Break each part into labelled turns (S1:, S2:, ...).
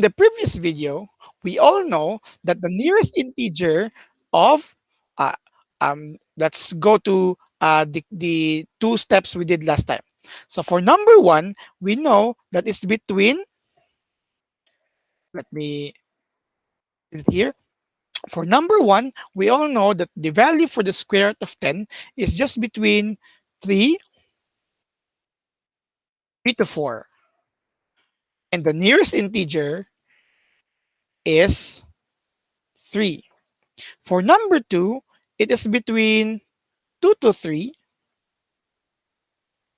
S1: In the previous video, we all know that the nearest integer of, uh, let's go to the two steps we did last time. So for number one, we know that it's between, let me put it here. For number one, we all know that the value for the square root of 10 is just between 3, 3 to 4. And the nearest integer is 3. For number two, it is between 2 to 3.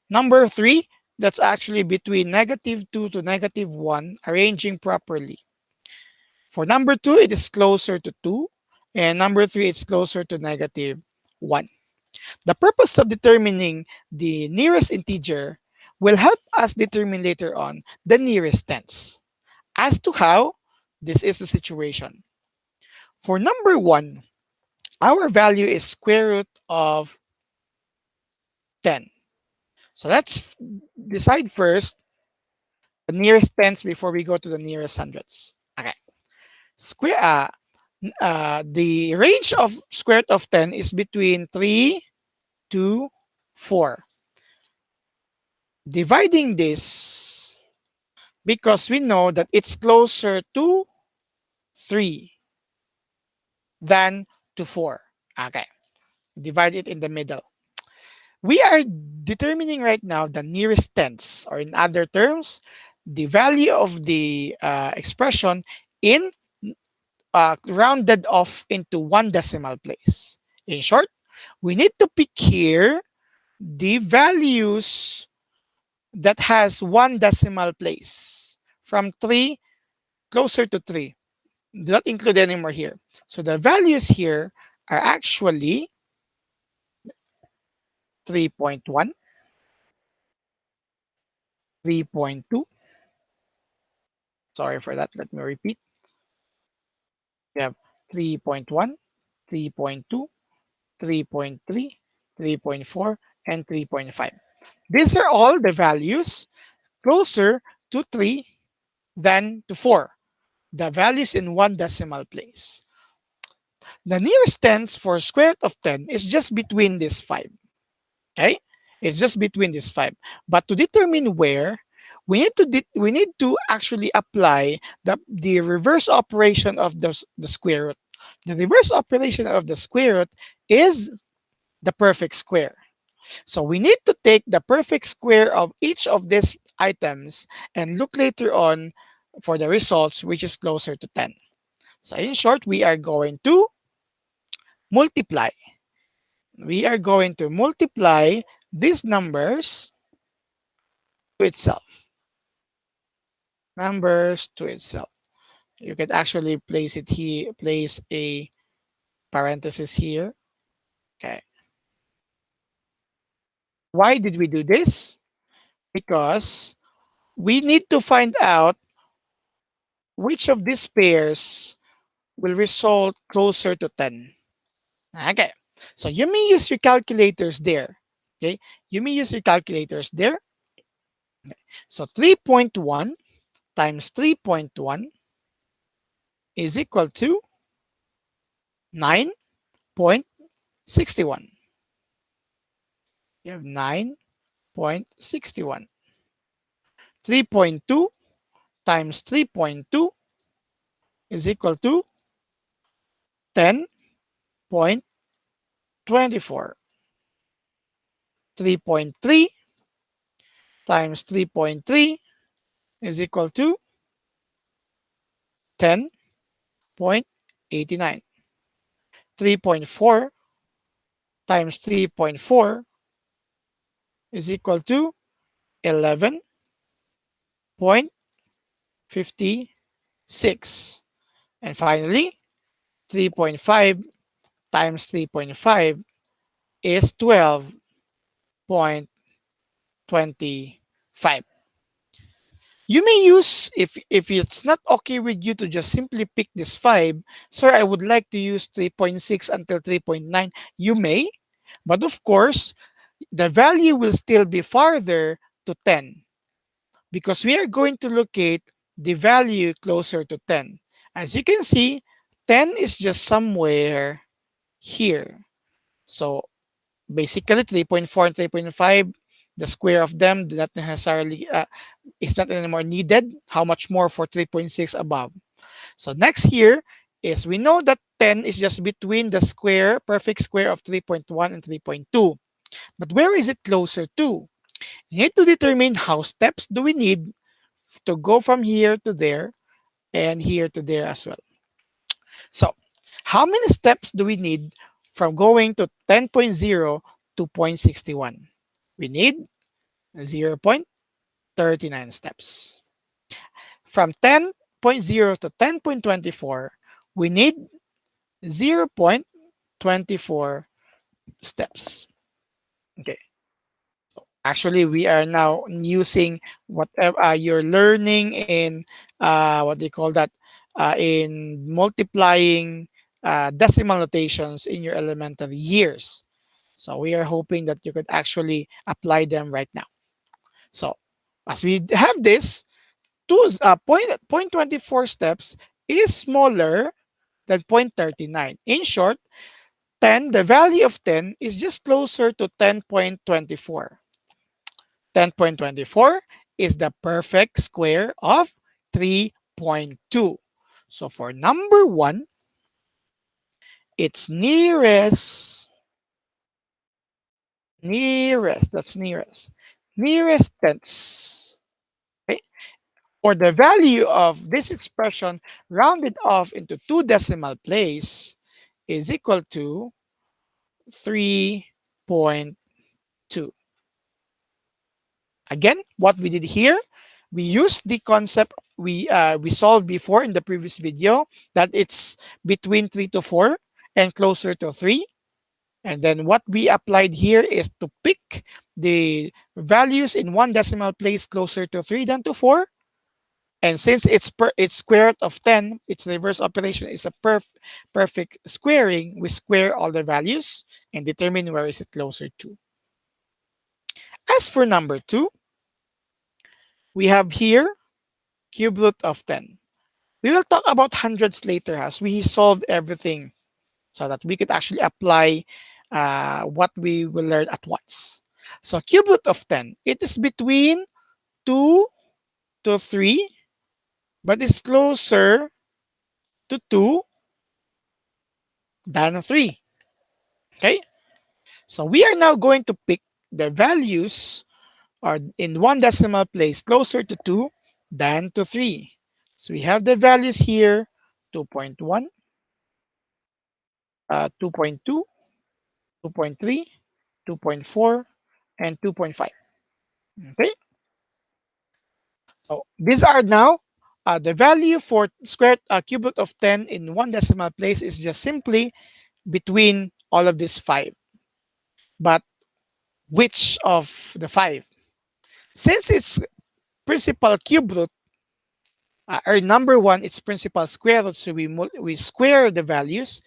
S1: Number 3, that's actually between -2 to -1, arranging properly. For number 2, it is closer to 2. And number 3, it's closer to -1. The purpose of determining the nearest integer will help us determine later on the nearest tens. As to how, this is the situation. For number 1, our value is square root of 10. So let's decide first the nearest tens before we go to the nearest hundreds. Okay. Square the range of square root of 10 is between 3 to 4. Dividing this, because we know that it's closer to 3 than to 4. Okay. Divide it in the middle. We are determining right now the nearest tens, or in other terms, the value of the expression in rounded off into one decimal place. In short, we need to pick here the values that has one decimal place from 3 closer to 3. Do not include anymore here. So the values here are actually 3.1, 3.2. Sorry for that. Let me repeat. We have 3.1, 3.2, 3.3, 3.4, and 3.5. These are all the values closer to 3 than to 4. The values in one decimal place. The nearest tens for square root of 10 is just between these 5. Okay? It's just between these 5. But to determine where, we need to actually apply the reverse operation of the square root. The reverse operation of the square root is the perfect square. So we need to take the perfect square of each of these items and look later on for the results, which is closer to 10. So in short, we are going to multiply. We are going to multiply these numbers to itself. Numbers to itself. You can actually place it here, place a parenthesis here. Okay. Why did we do this? Because we need to find out which of these pairs will result closer to 10. Okay. So you may use your calculators there. Okay. You may use your calculators there. So 3.1 times 3.1 is equal to 9.61. You have 9.61. 3.2 times 3.2 is equal to 10.24. 3.3 times 3.3 is equal to 10.89. 3.4 times 3.4 is equal to 11.56. And finally, 3.5 times 3.5 is 12.25. You may use, if it's not okay with you to just simply pick this 5, sir, I would like to use 3.6 until 3.9. You may, but of course, the value will still be farther to 10 because we are going to locate the value closer to 10. As you can see, 10 is just somewhere here. So basically 3.4 and 3.5, the square of them do not necessarily is not anymore needed. How much more for 3.6 above? So next here is we know that 10 is just between the square, perfect square of 3.1 and 3.2. But where is it closer to? You need to determine how steps do we need to go from here to there and here to there as well. So how many steps do we need from going to 10.0 to 0.61? We need 0.39 steps. From 10.0 to 10.24, we need 0.24 steps. Okay. Actually, we are now using whatever you're learning in what do you call that? In multiplying decimal notations in your elementary years. So we are hoping that you could actually apply them right now. So as we have this, point 24 steps is smaller than 0.39. In short, 10, the value of 10 is just closer to 10.24. 10.24 is the perfect square of 3.2. So for number one, it's nearest tenths. Okay? Or the value of this expression rounded off into two decimal place is equal to 3.2. Again, what we did here, we used the concept we solved before in the previous video, that it's between 3 to 4 and closer to 3. And then what we applied here is to pick the values in one decimal place closer to 3 than to 4. And since it's square root of 10, its reverse operation is a perfect squaring. We square all the values and determine where is it closer to. As for number 2, we have here cube root of 10. We will talk about hundreds later as we solve everything so that we could actually apply what we will learn at once. So cube root of 10, it is between 2 to 3, but it's closer to 2 than 3. Okay, so we are now going to pick the values are in one decimal place closer to 2 than to 3. So we have the values here: 2.1, 2.2, 2.3, 2.4, and 2.5. Okay, so these are now the value for square cube root of 10 in one decimal place is just simply between all of these five. But which of the five? Since it's principal cube root, or number one, it's principal square root, so we square the values.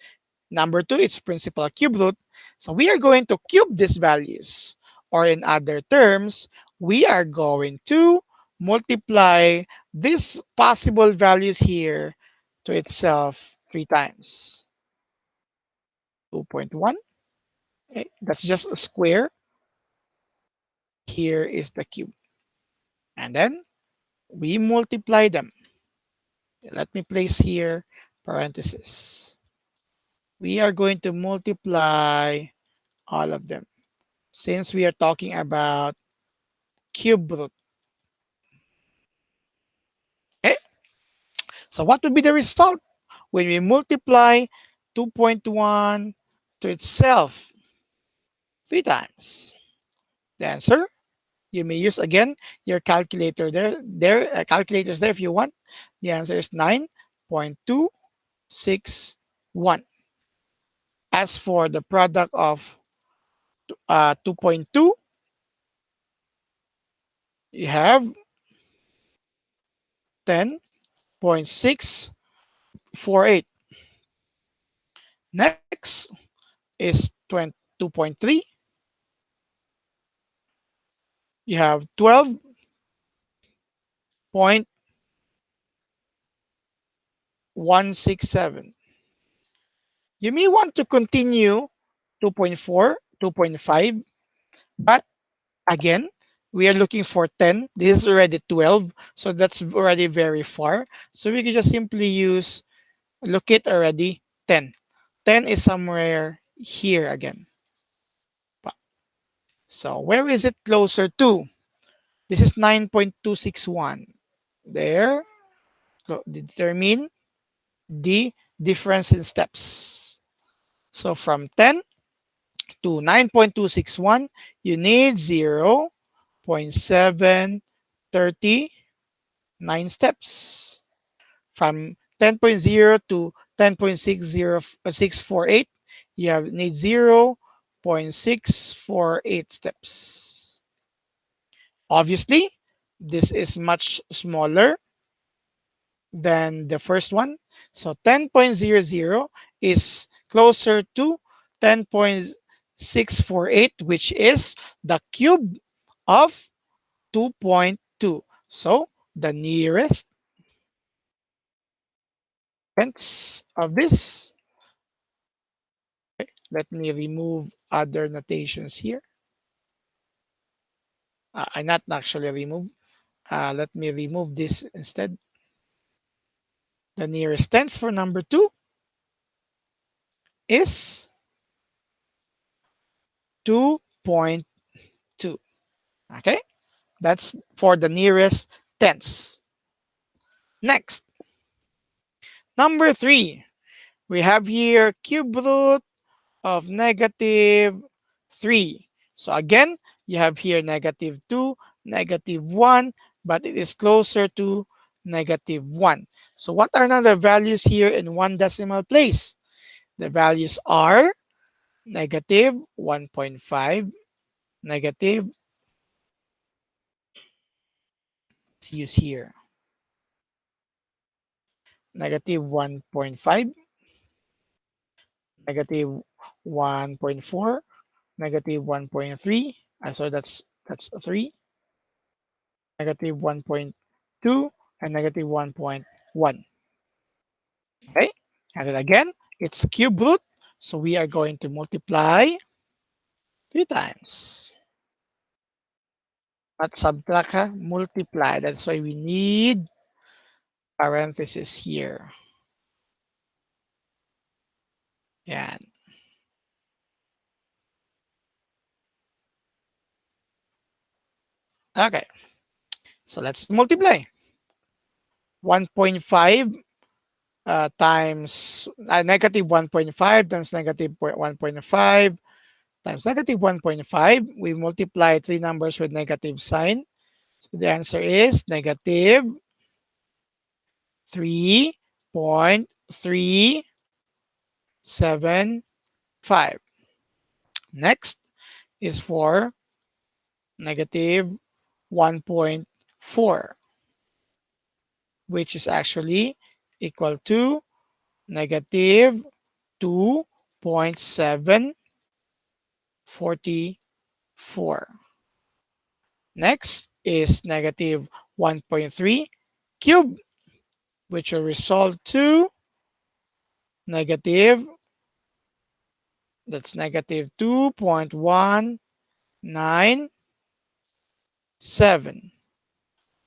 S1: Number two, it's principal cube root. So we are going to cube these values. Or in other terms, we are going to multiply these possible values here to itself 3 times. 2.1, okay, that's just a square. Here is the cube. And then we multiply them. Let me place here parentheses. We are going to multiply all of them since we are talking about cube root. Okay, so what would be the result when we multiply 2.1 to itself 3 times? The answer, you may use again your calculator calculators there if you want. The answer is 9.261. As for the product of 2.2, you have 10.648. Next is 2.3. You have 12.9. 167. You may want to continue 2.4, 2.5, but again, we are looking for 10. This is already 12, so that's already very far. So we can just simply use, locate already 10. 10 is somewhere here again. So where is it closer to? This is 9.261. There, determine the difference in steps. So from 10 to 9.261, you need 0.739 steps. From 10.0 to 10.60648, you have need 0.648 steps. Obviously, this is much smaller than the first one. So 10.00 is closer to 10.648, which is the cube of 2.2. So the nearest tenths of this. Let me remove other notations here. I not actually remove. Let me remove this instead. The nearest tenths for number 2 is 2.2. Okay, that's for the nearest tenths. Next, number 3, we have here cube root of negative 3. So again, you have here negative 2, negative 1, but it is closer to negative 1. So what are now the values here in one decimal place? The values are negative 1.5, negative, let's use here, negative 1.5, negative 1.4, negative 1.3. So that's 3, negative 1.2, and negative 1.1. Okay, and then again, it's cube root. So we are going to multiply 3 times. Not subtract, multiply. That's why we need parenthesis here. Yan. Okay, so let's multiply. 1.5 times negative 1.5 times negative 1.5 times negative 1.5. We multiply 3 numbers with negative sign. So the answer is negative 3.375. Next is for negative 1.4, which is actually equal to negative 2.744. Next is negative 1.3 cube, which will result to negative, that's negative 2.197.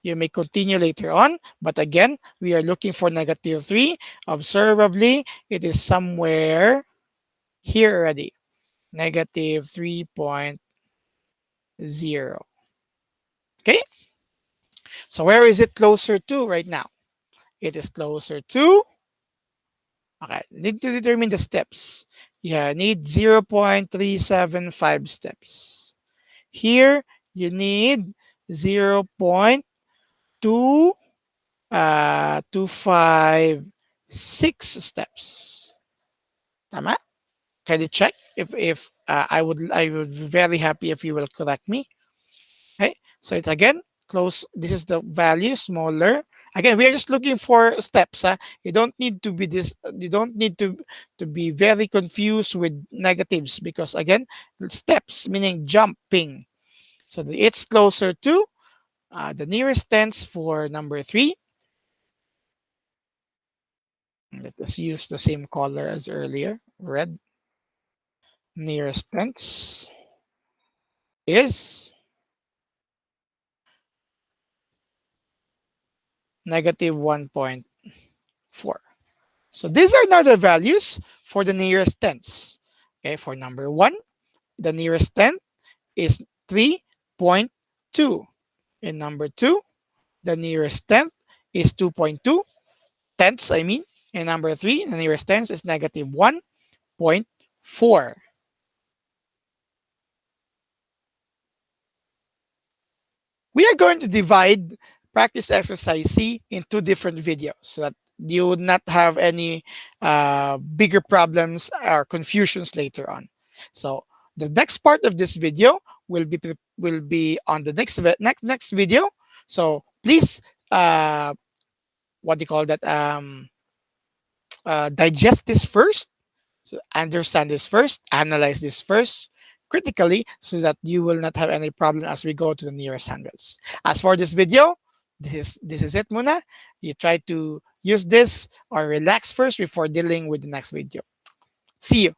S1: You may continue later on, but again, we are looking for negative 3. Observably, it is somewhere here already, negative 3.0. Okay, so where is it closer to right now? It is closer to, okay, need to determine the steps. Yeah, need 0.375 steps. Here, you need 0.256 steps. Tama? Can you check if I would be very happy if you will correct me. Okay, so it's again close. This is the value smaller. Again, we are just looking for steps. You don't need to be this. You don't need to be very confused with negatives because again, steps meaning jumping. So it's closer to the nearest tens for number 3 Let us use the same color as earlier, red. Nearest tens is negative 1.4. So these are now the values for the nearest tens. Okay, for number 1, the nearest tenth is 3.2. In number 2, the nearest tenth is 2.2 tenths, I mean. And number 3, the nearest tenth is negative 1.4. We are going to divide practice exercise C in two different videos so that you would not have any bigger problems or confusions later on. So the next part of this video will be on the next video. So please, what do you call that? Digest this first. So understand this first, analyze this first critically so that you will not have any problem as we go to the nearest hundreds. As for this video, this is it muna. You try to use this or relax first before dealing with the next video. See you.